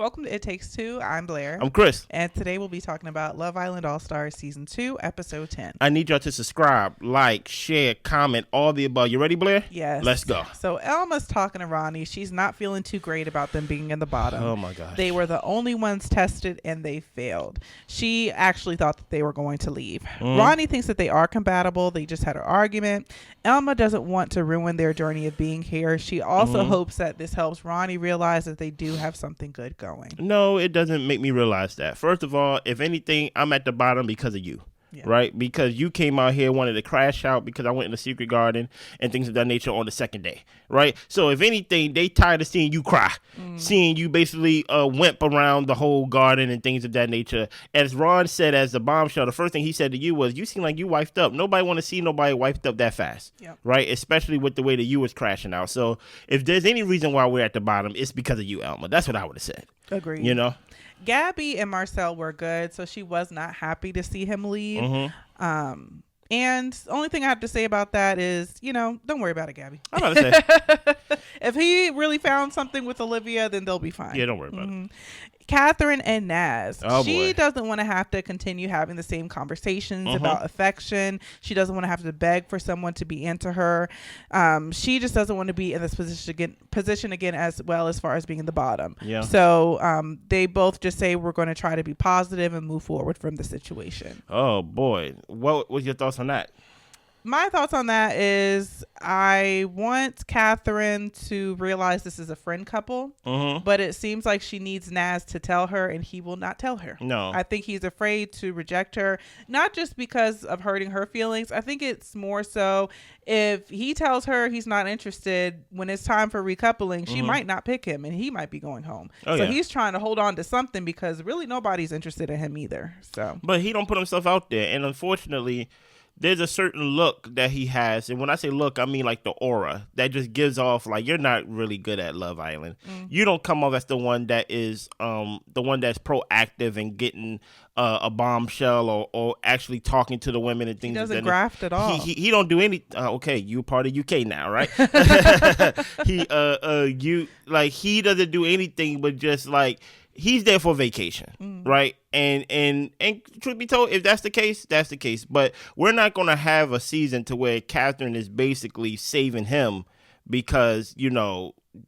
Welcome to It Takes Two. I'm Blair. I'm Chris. And today we'll be talking about Love Island All-Stars Season 2, Episode 10. I need y'all to subscribe, like, share, comment, all the above. You ready, Blair? Yes. Let's go. So Elma's talking to Ronnie. She's not feeling too great about them being in the bottom. Oh, my gosh. They were the only ones tested and they failed. She actually thought that they were going to leave. Ronnie thinks that they are compatible. They just had an argument. Elma doesn't want to ruin their journey of being here. She also hopes that this helps Ronnie realize that they do have something good going. No, it doesn't make me realize that. First of all, if anything, I'm at the bottom because of you. Yeah. Right? Because you came out here, wanted to crash out because I went in the secret garden and things of that nature on the second day. Right? So if anything, they tired of seeing you cry. Seeing you basically wimp around the whole garden and things of that nature. As Ron said, as the bombshell, the first thing he said to you was, you seem like you wifed up. Nobody want to see nobody wifed up that fast. Yep. Right? Especially with the way that you was crashing out. So if there's any reason why we're at the bottom, it's because of you, Elma. That's what I would have said. Agreed. You know? Gabby and Marcel were good, so she was not happy to see him leave. And the only thing I have to say about that is, don't worry about it, Gabby. I'm about to say. If he really found something with Olivia, then they'll be fine. Yeah, don't worry about it. Catherine and Naz. Oh, she boy. doesn't want to have to continue having the same conversations about affection. She doesn't want to have to beg for someone to be into her. She just doesn't want to be in this position again as well as far as being in the bottom. Yeah. So they both just say we're going to try to be positive and move forward from the situation. Oh, boy. What was your thoughts on that? My thoughts on that is I want Catherine to realize this is a friend couple, but it seems like she needs Naz to tell her, and he will not tell her. No. I think he's afraid to reject her, not just because of hurting her feelings. I think it's more so if he tells her he's not interested, when it's time for recoupling, she might not pick him, and he might be going home. So he's trying to hold on to something because really nobody's interested in him either. So, but he don't put himself out there, and unfortunately, there's a certain look that he has. And when I say look, I mean like the aura that just gives off like you're not really good at Love Island. You don't come off as the one that is the one that's proactive and getting a bombshell or actually talking to the women and things. He doesn't graft at all. He don't do any. Okay, you part of UK now, right? He doesn't do anything but just like. He's there for vacation, right? And truth be told, if that's the case, that's the case. But we're not going to have a season to where Catherine is basically saving him because,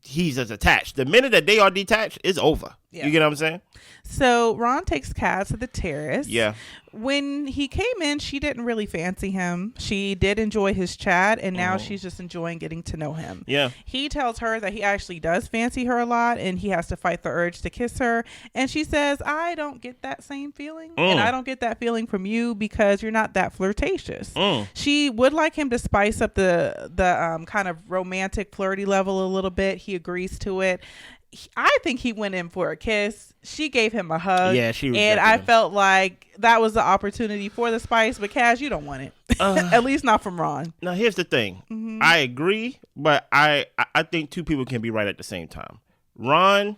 he's as attached. The minute that they are detached, it's over. Yeah. You get what I'm saying? So Ron takes Kaz to the terrace. Yeah. When he came in, she didn't really fancy him. She did enjoy his chat, and now she's just enjoying getting to know him. Yeah. He tells her that he actually does fancy her a lot, and he has to fight the urge to kiss her. And she says, I don't get that same feeling, and I don't get that feeling from you because you're not that flirtatious. She would like him to spice up the kind of romantic, flirty level a little bit. He agrees to it. I think he went in for a kiss. She gave him a hug. Yeah, she and I felt like that was the opportunity for the spice. But Kaz, you don't want it, at least not from Ron. Now, here's the thing. I agree, but I think two people can be right at the same time. Ron,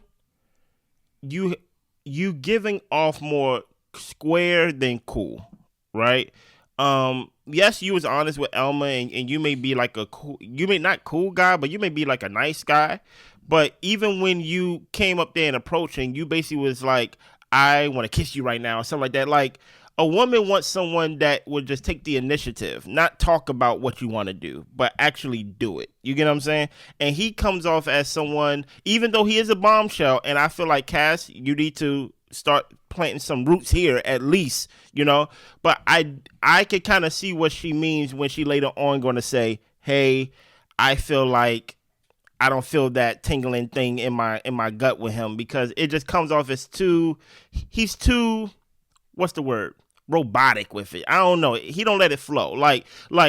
you giving off more square than cool, right? Yes, you was honest with Elma, and you may be like you may not cool guy, but you may be like a nice guy. But even when you came up there and approached, and you basically was like, I want to kiss you right now, or something like that. Like, a woman wants someone that would just take the initiative, not talk about what you want to do, but actually do it. You get what I'm saying? And he comes off as someone, even though he is a bombshell, and I feel like, Cass, you need to start planting some roots here at least, But I could kind of see what she means when she later on going to say, hey, I feel like I don't feel that tingling thing in my gut with him, because it just comes off as he's too, what's the word? Robotic with it. I don't know. He don't let it flow. Like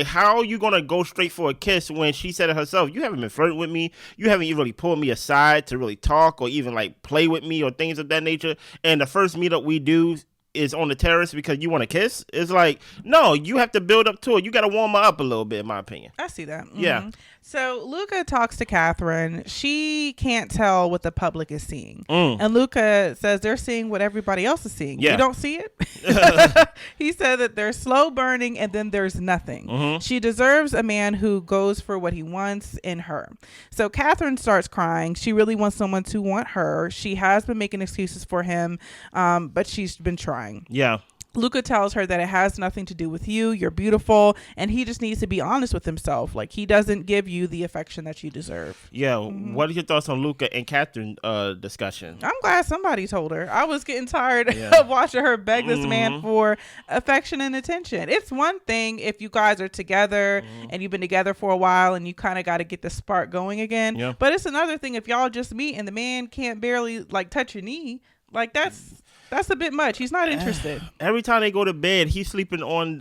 how are you going to go straight for a kiss when she said it herself? You haven't been flirting with me. You haven't even really pulled me aside to really talk or even like play with me or things of that nature. And the first meetup we do, is on the terrace because you want to kiss. It's like, no, you have to build up to it. You got to warm her up a little bit, in my opinion. I see that. Mm-hmm. Yeah. So Luca talks to Catherine. She can't tell what the public is seeing. And Luca says they're seeing what everybody else is seeing. Yeah. You don't see it? He said that there's slow burning and then there's nothing. She deserves a man who goes for what he wants in her. So Catherine starts crying. She really wants someone to want her. She has been making excuses for him, but she's been trying. Yeah. Luca tells her that it has nothing to do with you. You're beautiful. And he just needs to be honest with himself. Like, he doesn't give you the affection that you deserve. Yeah. What are your thoughts on Luca and Catherine discussion? I'm glad somebody told her. I was getting tired of watching her beg this man for affection and attention. It's one thing if you guys are together and you've been together for a while and you kind of got to get the spark going again. Yeah. But it's another thing if y'all just meet and the man can't barely like touch your knee. Like, that's a bit much. He's not interested. Every time they go to bed, he's sleeping on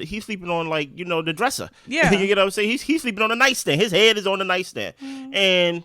like, you know, the dresser. Yeah. You get what I'm saying? He's sleeping on the nightstand. His head is on the nightstand. And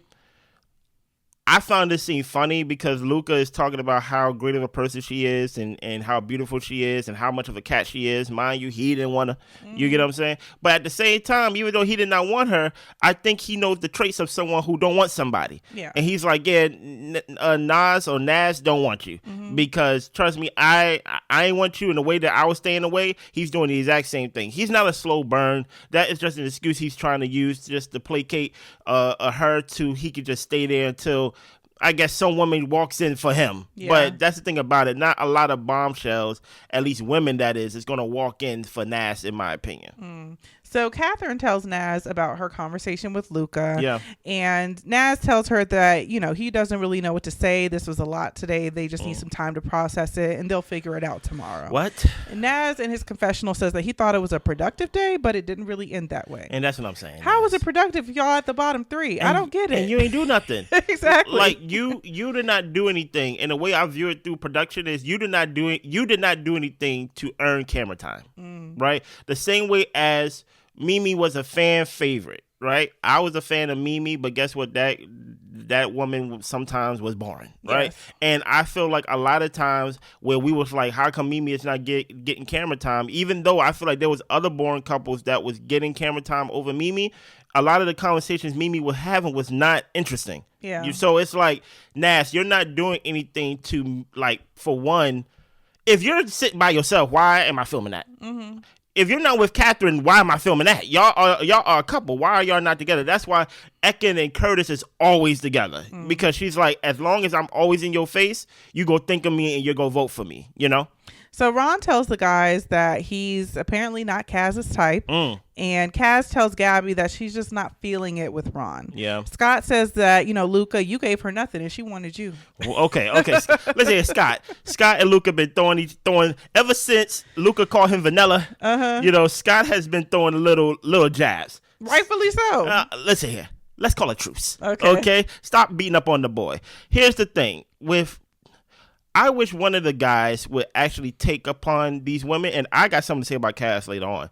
I found this scene funny because Luca is talking about how great of a person she is and how beautiful she is and how much of a cat she is. Mind you, he didn't want to, you get what I'm saying? But at the same time, even though he did not want her, I think he knows the traits of someone who don't want somebody. Yeah. And he's like, yeah, Nas don't want you because trust me, I ain't want you in the way that I was staying away. He's doing the exact same thing. He's not a slow burn. That is just an excuse he's trying to use just to placate her to he could just stay there until I guess some woman walks in for him. Yeah. But that's the thing about it. Not a lot of bombshells, at least women that is going to walk in for Nas, in my opinion. So Catherine tells Naz about her conversation with Luca. Yeah. And Naz tells her that, you know, he doesn't really know what to say. This was a lot today. They just need some time to process it and they'll figure it out tomorrow. What? And Naz in his confessional says that he thought it was a productive day, but it didn't really end that way. And that's what I'm saying. How was it productive if y'all at the bottom three? I don't get it. And you ain't do nothing. Exactly. Like you did not do anything. And the way I view it through production is you did not do anything to earn camera time. Right? The same way as Mimi was a fan favorite, right? I was a fan of Mimi, but guess what? That woman sometimes was boring, right? Yes. And I feel like a lot of times where we was like, how come Mimi is not getting camera time? Even though I feel like there was other boring couples that was getting camera time over Mimi, a lot of the conversations Mimi was having was not interesting. Yeah. So it's like, Nas, you're not doing anything to, like, for one, if you're sitting by yourself, why am I filming that? If you're not with Catherine, why am I filming that? Y'all are a couple. Why are y'all not together? That's why Ekin and Curtis is always together. Because she's like, as long as I'm always in your face, you go think of me and you go vote for me, you know? So Ron tells the guys that he's apparently not Kaz's type. And Kaz tells Gabby that she's just not feeling it with Ron. Yeah. Scott says that, you know, Luca, you gave her nothing and she wanted you. Well, okay. Let's hear Scott. Scott and Luca been throwing ever since Luca called him vanilla. You know, Scott has been throwing little jabs. Rightfully so. Let's see here. Let's call a truce. Okay. Stop beating up on the boy. Here's the thing I wish one of the guys would actually take upon these women, and I got something to say about Kaz later on.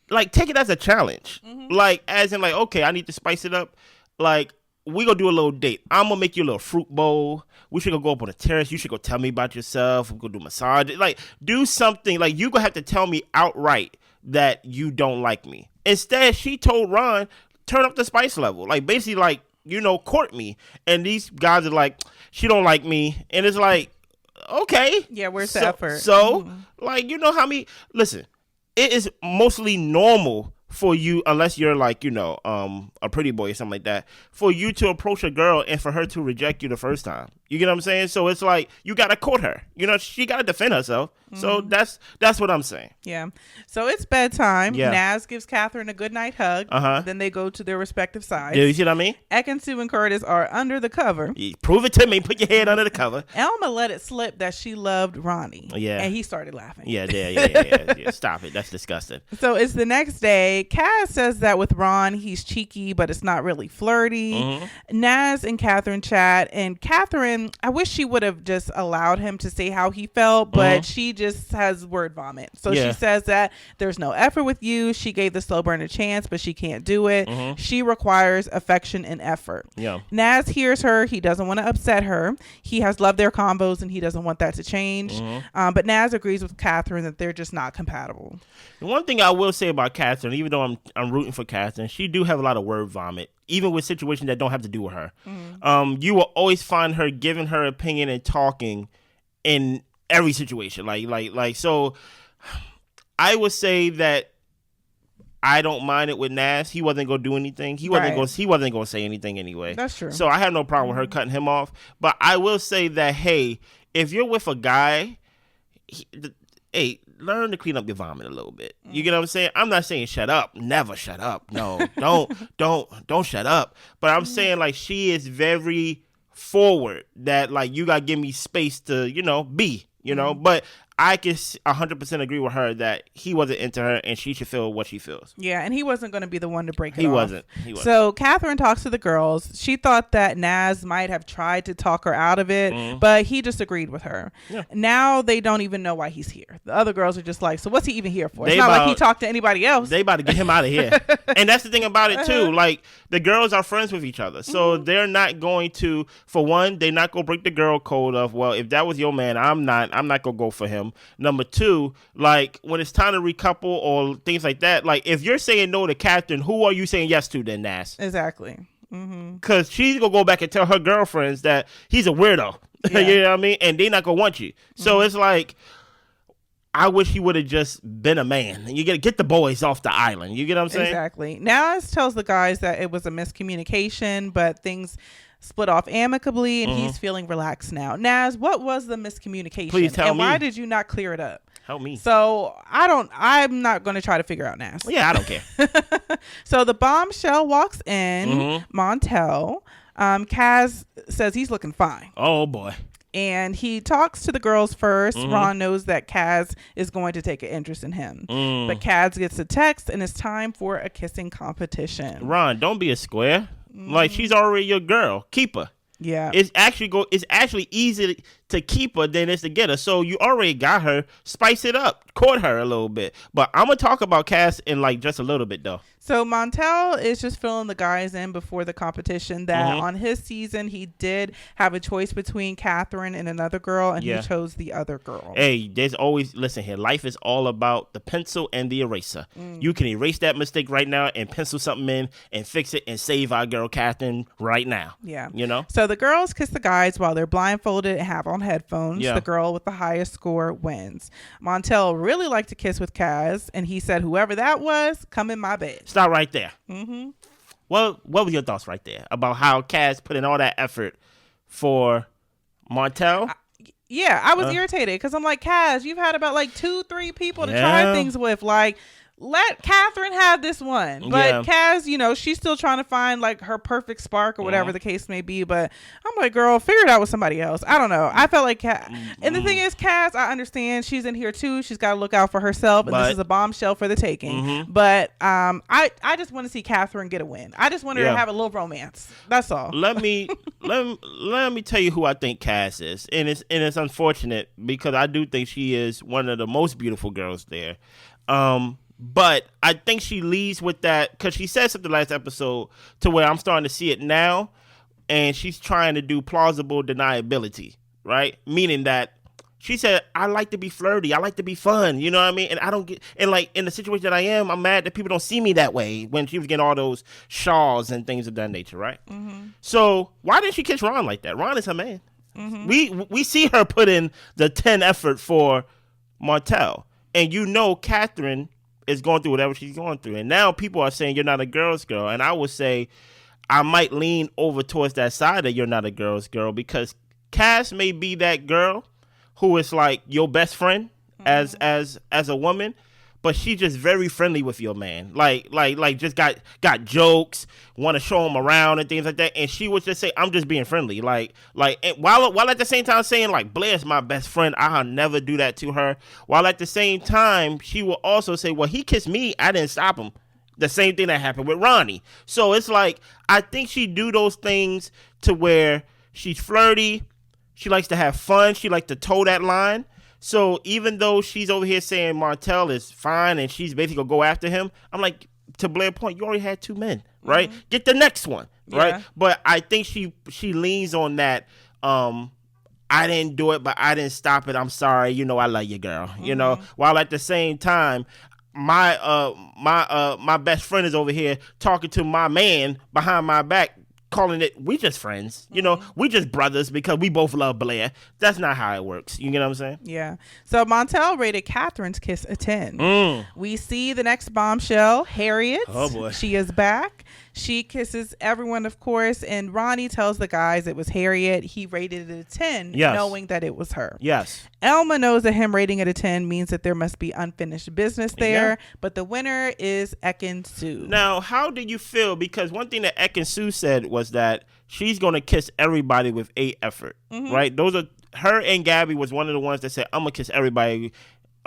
Like, take it as a challenge. Like, as in, like, okay, I need to spice it up. Like, we gonna do a little date. I'm gonna make you a little fruit bowl. We should go up on the terrace. You should go tell me about yourself. We're gonna do massage. Like, do something. Like, you gonna have to tell me outright that you don't like me. Instead, she told Ron, turn up the spice level. Like, basically, like, you know, court me. And these guys are like, she don't like me. And it's like, okay. Yeah, where's the effort? So, like, you know how listen, it is mostly normal for you, unless you're like, you know, a pretty boy or something like that, for you to approach a girl and for her to reject you the first time. You get what I'm saying? So it's like, you got to court her. You know, she got to defend herself. So that's what I'm saying. Yeah. So it's bedtime. Yeah. Naz gives Catherine a good night hug. Then they go to their respective sides. Yeah, you see what I mean? Ekin, Sue, and Curtis are under the cover. Yeah, prove it to me. Put your head under the cover. Elma let it slip that she loved Ronnie. Yeah. And he started laughing. Yeah. Stop it. That's disgusting. So it's the next day. say Kaz says that with Ron, he's cheeky, but it's not really flirty. Naz and Catherine chat, and Catherine, I wish she would have just allowed him to say how he felt, but she just has word vomit. So she says that there's no effort with you. She gave the slow burn a chance, but she can't do it. She requires affection and effort. Naz hears her. He doesn't want to upset her. He has loved their combos, and he doesn't want that to change. But Naz agrees with Catherine that they're just not compatible. The one thing I will say about Catherine, even though I'm rooting for Catherine, she do have a lot of word vomit, even with situations that don't have to do with her. You will always find her giving her opinion and talking in every situation. Like so I would say that I don't mind it with Naz. He wasn't gonna do anything. He wasn't gonna say anything anyway. That's true. So I have no problem with her cutting him off. But I will say that, hey, if you're with a guy, hey, learn to clean up your vomit a little bit. You get what I'm saying? I'm not saying shut up. Never shut up. No, don't shut up. But I'm saying, like, she is very forward that, like, you got to give me space to, be, but I can 100% agree with her that he wasn't into her and she should feel what she feels. Yeah, and he wasn't going to be the one to break it off. He wasn't. So Catherine talks to the girls. She thought that Naz might have tried to talk her out of it, but he disagreed with her. Yeah. Now they don't even know why he's here. The other girls are just like, so what's he even here for? It's not like he talked to anybody else. They about to get him out of here. And that's the thing about it too. Like, the girls are friends with each other. So they're not going to, for one, they're not going to break the girl code of, well, if that was your man, I'm not going to go for him. Number two, like, when it's time to recouple or things like that, like, if you're saying no to Catherine, who are you saying yes to then, Naz? Exactly. Because she's going to go back and tell her girlfriends that he's a weirdo. Yeah. You know what I mean? And they're not going to want you. So it's like, I wish he would have just been a man. You get the boys off the island. You get what I'm saying? Exactly. Naz tells the guys that it was a miscommunication, but things split off amicably, and he's feeling relaxed now. Naz, what was the miscommunication? Please tell me. And why did you not clear it up? Help me. So I'm not going to try to figure out Naz. Yeah, I don't care. So the bombshell walks in, Montel. Kaz says he's looking fine. Oh, boy. And he talks to the girls first. Ron knows that Kaz is going to take an interest in him. But Kaz gets a text, and it's time for a kissing competition. Ron, don't be a square. Like, she's already your girl. Keep her. Yeah. It's actually easier to keep her than it is to get her. So you already got her. Spice it up. Court her a little bit. But I'm going to talk about Cass in, like, just a little bit, though. So Montel is just filling the guys in before the competition that on his season, he did have a choice between Catherine and another girl, and he chose the other girl. Hey, there's always, listen here, life is all about the pencil and the eraser. You can erase that mistake right now and pencil something in and fix it and save our girl Catherine right now. Yeah. So the girls kiss the guys while they're blindfolded and have on headphones. Yeah. The girl with the highest score wins. Montel really liked to kiss with Kaz, and he said, whoever that was, come in my bed. Stop right there. Well, what were your thoughts right there about how Kaz put in all that effort for Montel? I was irritated because I'm like, Kaz, you've had about like 2-3 people to try things with. Like, let Catherine have this one. But Kaz, she's still trying to find like her perfect spark or whatever the case may be. But I'm like, girl, figure it out with somebody else. I don't know. I felt like and the thing is, Kaz, I understand she's in here too. She's got to look out for herself, and this is a bombshell for the taking. But I just want to see Catherine get a win. I just want her to have a little romance. That's all. Let me tell you who I think Kaz is, and it's unfortunate because I do think she is one of the most beautiful girls there. But I think she leads with that because she said something last episode to where I'm starting to see it now, and she's trying to do plausible deniability, right? Meaning that she said, I like to be flirty. I like to be fun. You know what I mean? And I don't get, and like in the situation that I am, I'm mad that people don't see me that way when she was getting all those shawls and things of that nature, right? So why didn't she kiss Ron like that? Ron is her man. We see her put in the 10 effort for Montel, and Catherine is going through whatever she's going through. And now people are saying you're not a girl's girl. And I would say I might lean over towards that side that you're not a girl's girl because Cass may be that girl who is like your best friend as a woman, but she's just very friendly with your man. Like just got jokes, want to show him around and things like that. And she would just say, I'm just being friendly. Like while at the same time saying like, Blair's my best friend, I'll never do that to her. While at the same time, she will also say, well, he kissed me, I didn't stop him. The same thing that happened with Ronnie. So it's like, I think she do those things to where she's flirty. She likes to have fun. She likes to toe that line. So even though she's over here saying Martell is fine and she's basically going to go after him, I'm like, to Blair's point, you already had 2 men, right? Mm-hmm. Get the next one, right? Yeah. But I think she leans on that, I didn't do it, but I didn't stop it. I'm sorry. You know, I love you, girl. Mm-hmm. You know, while at the same time, my best friend is over here talking to my man behind my back, calling it, we just friends. You know, we just brothers because we both love Blair. That's not how it works. You get what I'm saying? Yeah. So Montel rated Catherine's kiss a 10. We see the next bombshell, Harriet. Oh, boy. She is back. She kisses everyone, of course, and Ronnie tells the guys it was Harriet. He rated it a 10, knowing that it was her. Yes. Elma knows that him rating it a 10 means that there must be unfinished business there, but the winner is Ekin Sue. Now, how do you feel? Because one thing that Ekin Sue said was that she's going to kiss everybody with A effort, right? Those are, her and Gabby was one of the ones that said, I'm going to kiss everybody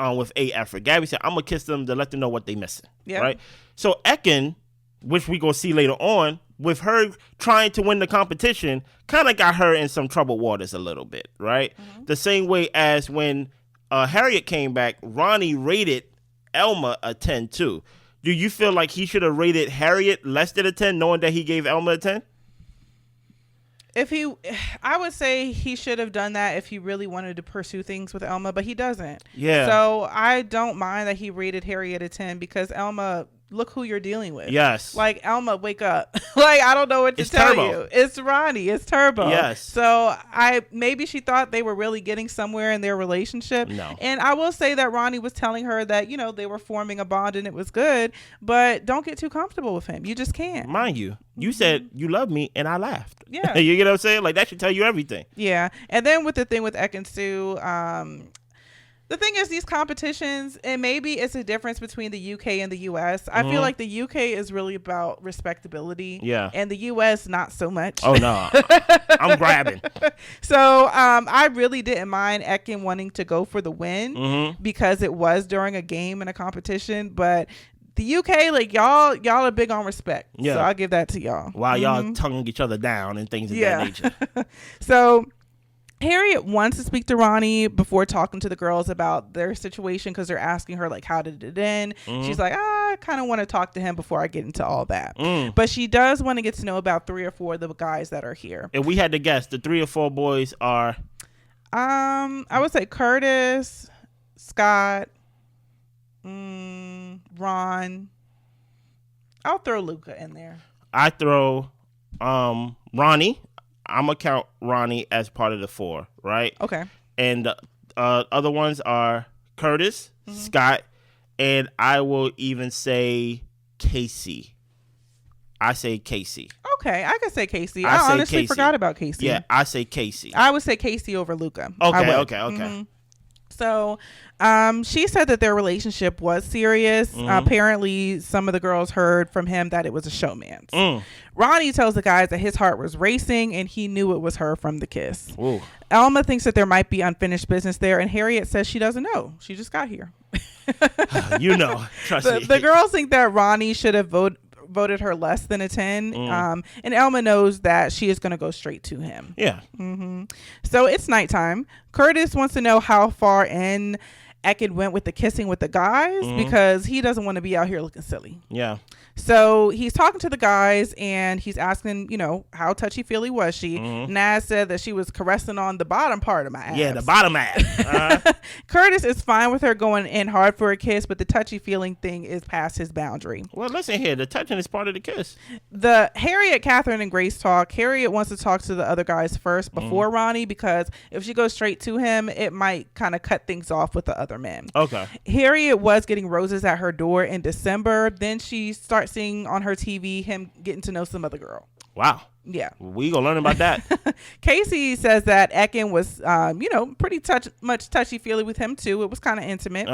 with A effort. Gabby said, I'm going to kiss them to let them know what they missing, right? So Ekin, which we going to see later on, with her trying to win the competition, kind of got her in some troubled waters a little bit, right? The same way as when Harriet came back, Ronnie rated Elma a 10 too. Do you feel like he should have rated Harriet less than a 10, knowing that he gave Elma a 10? I would say he should have done that if he really wanted to pursue things with Elma, but he doesn't. Yeah. So I don't mind that he rated Harriet a 10 because Elma, look who you're dealing with. Yes. Like, Elma, wake up. Like, I don't know what to tell you. It's Ronnie. It's Turbo. Yes. So maybe she thought they were really getting somewhere in their relationship. No. And I will say that Ronnie was telling her that, you know, they were forming a bond and it was good, but don't get too comfortable with him. You just can't. Mind you, you said you love me and I laughed. Yeah. You get what I'm saying? Like, that should tell you everything. Yeah. And then with the thing with Ekin Sue, the thing is, these competitions, and maybe it's a difference between the UK and the US. I feel like the UK is really about respectability. Yeah. And the US, not so much. Oh, no. I'm grabbing. So I really didn't mind Ekin wanting to go for the win because it was during a game and a competition. But the UK, like, y'all are big on respect. Yeah. So I'll give that to y'all. While y'all tonguing each other down and things of that nature. So Harriet wants to speak to Ronnie before talking to the girls about their situation because they're asking her, like, how did it end? She's like, I kind of want to talk to him before I get into all that. But she does want to get to know about 3 or 4 of the guys that are here. If we had to guess, the 3 or 4 boys are? I would say Curtis, Scott, Ron. I'll throw Luca in there. I throw Ronnie. I'm going to count Ronnie as part of the 4, right? Okay. And the other ones are Curtis, Scott, and I will even say Casey. I say Casey. Okay, I could say Casey. I honestly forgot about Casey. Yeah, I say Casey. I would say Casey over Luca. Okay. So she said that their relationship was serious. Apparently, some of the girls heard from him that it was a showman's. Ronnie tells the guys that his heart was racing and he knew it was her from the kiss. Ooh. Elma thinks that there might be unfinished business there, and Harriet says she doesn't know. She just got here. You know, trust me. The girls think that Ronnie should have voted her less than a 10. And Elma knows that she is going to go straight to him. Yeah. So it's nighttime. Curtis wants to know how far in Ekin went with the kissing with the guys because he doesn't want to be out here looking silly. Yeah. So he's talking to the guys and he's asking, you know, how touchy-feely was she? Naz said that she was caressing on the bottom part of my ass. Yeah, the bottom ass. Curtis is fine with her going in hard for a kiss, but the touchy-feeling thing is past his boundary. Well, listen here. The touching is part of the kiss. The Harriet, Catherine, and Grace talk. Harriet wants to talk to the other guys first before Ronnie because if she goes straight to him, it might kind of cut things off with the other men. Okay. Harriet was getting roses at her door in December. Then she starts seeing on her TV him getting to know some other girl. Wow. Yeah. We gonna learn about that. Casey says that Ekin was, pretty much touchy-feely with him, too. It was kind of intimate.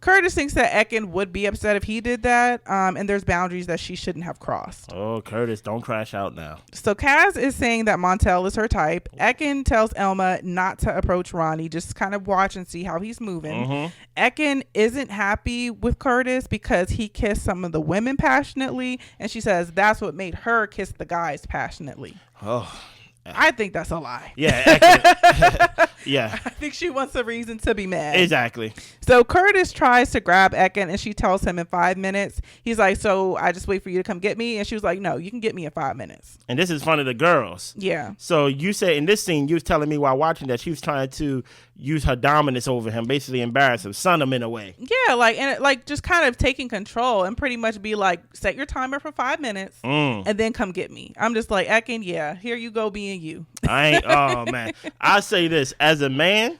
Curtis thinks that Ekin would be upset if he did that, and there's boundaries that she shouldn't have crossed. Oh, Curtis, don't crash out now. So Kaz is saying that Montel is her type. Ekin tells Elma not to approach Ronnie, just kind of watch and see how he's moving. Ekin isn't happy with Curtis because he kissed some of the women passionately, and she says that's what made her kiss the guys passionately. Oh, I think that's a lie. Yeah. Yeah. I think she wants a reason to be mad. Exactly. So Curtis tries to grab Ekin, and she tells him in 5 minutes. He's like, so I just wait for you to come get me? And she was like, no, you can get me in 5 minutes. And this is fun of the girls. Yeah. So you said in this scene, you was telling me while watching that she was trying to use her dominance over him, basically embarrass him, son him in a way. Yeah, just kind of taking control and pretty much be like, set your timer for 5 minutes and then come get me. I'm just like, Ekin, yeah, here you go being you. Oh man. I say this as a man.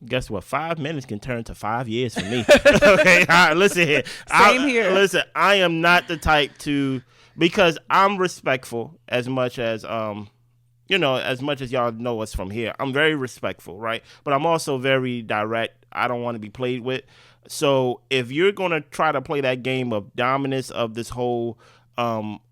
Guess what? 5 minutes can turn to 5 years for me. Okay, all right, listen here. Same here. Listen, I am not the type to, because I'm respectful as much as as much as y'all know us from here. I'm very respectful, right? But I'm also very direct. I don't want to be played with. So if you're gonna try to play that game of dominance of this whole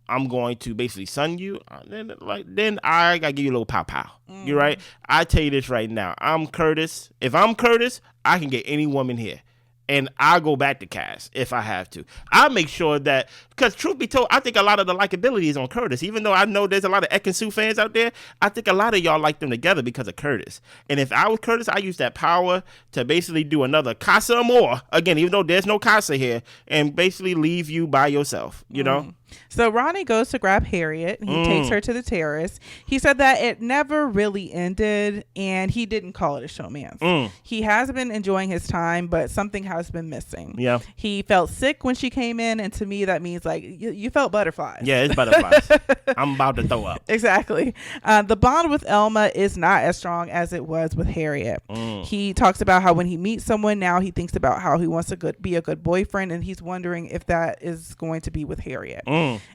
I'm going to basically son you, then I gotta give you a little pow. You're right. I tell you this right now. I'm Curtis. If I'm Curtis, I can get any woman here. And I'll go back to Cass if I have to. I'll make sure that, because truth be told, I think a lot of the likability is on Curtis. Even though I know there's a lot of Ekin Su fans out there, I think a lot of y'all like them together because of Curtis. And if I was Curtis, I use that power to basically do another Casa Amor, again, even though there's no Casa here, and basically leave you by yourself, you know? So Ronnie goes to grab Harriet. He takes her to the terrace. He said that it never really ended, and he didn't call it a showmance. He has been enjoying his time, but something has been missing. Yeah. He felt sick when she came in, and to me that means like you felt butterflies. Yeah, it's butterflies. I'm about to throw up. Exactly. The bond with Elma is not as strong as it was with Harriet. He talks about how when he meets someone now, he thinks about how he wants to be a good boyfriend, and he's wondering if that is going to be with Harriet.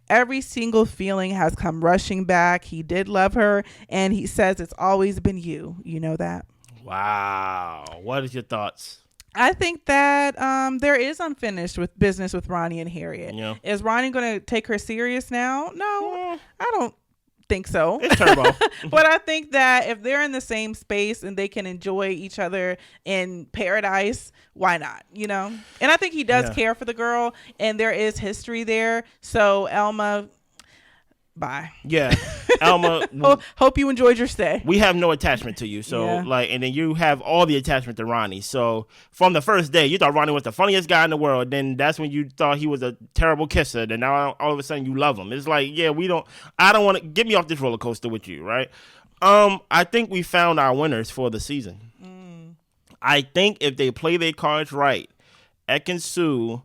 Every single feeling has come rushing back. He did love her, and he says it's always been you. You know that? Wow. What is your thoughts? I think that there is unfinished with business with Ronnie and Harriet. Yeah. Is Ronnie going to take her serious now? No, I don't think so. It's turbo. But I think that if they're in the same space and they can enjoy each other in paradise, why not? You know? And I think he does care for the girl, and there is history there. So Elma, bye. Yeah. Elma, hope you enjoyed your stay. We have no attachment to you. So and then you have all the attachment to Ronnie. So from the first day, you thought Ronnie was the funniest guy in the world. Then that's when you thought he was a terrible kisser. Then now all of a sudden you love him. It's like, I don't want to get me off this roller coaster with you. Right. I think we found our winners for the season. I think if they play their cards right, Ekin Su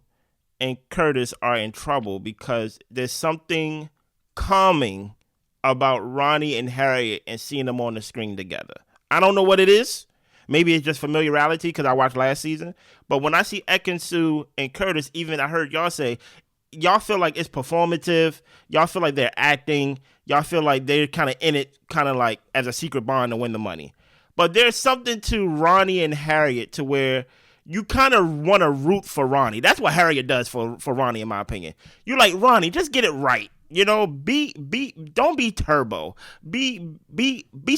and Curtis are in trouble because there's something calming about Ronnie and Harriet and seeing them on the screen together. I don't know what it is. Maybe it's just familiarity because I watched last season. But when I see Ekin Su and Curtis, even I heard y'all say, y'all feel like it's performative. Y'all feel like they're acting. Y'all feel like they're kind of in it, kind of like as a secret bond to win the money. But there's something to Ronnie and Harriet to where you kind of want to root for Ronnie. That's what Harriet does for Ronnie, in my opinion. You're like, Ronnie, just get it right. You know, don't be turbo. Be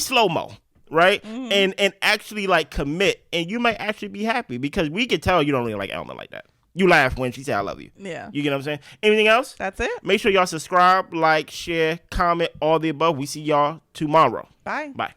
slow-mo, right? And actually like commit, and you might actually be happy because we can tell you don't really like Elma like that. You laugh when she said I love you. Yeah. You get what I'm saying? Anything else? That's it. Make sure y'all subscribe, like, share, comment, all the above. We see y'all tomorrow. Bye. Bye.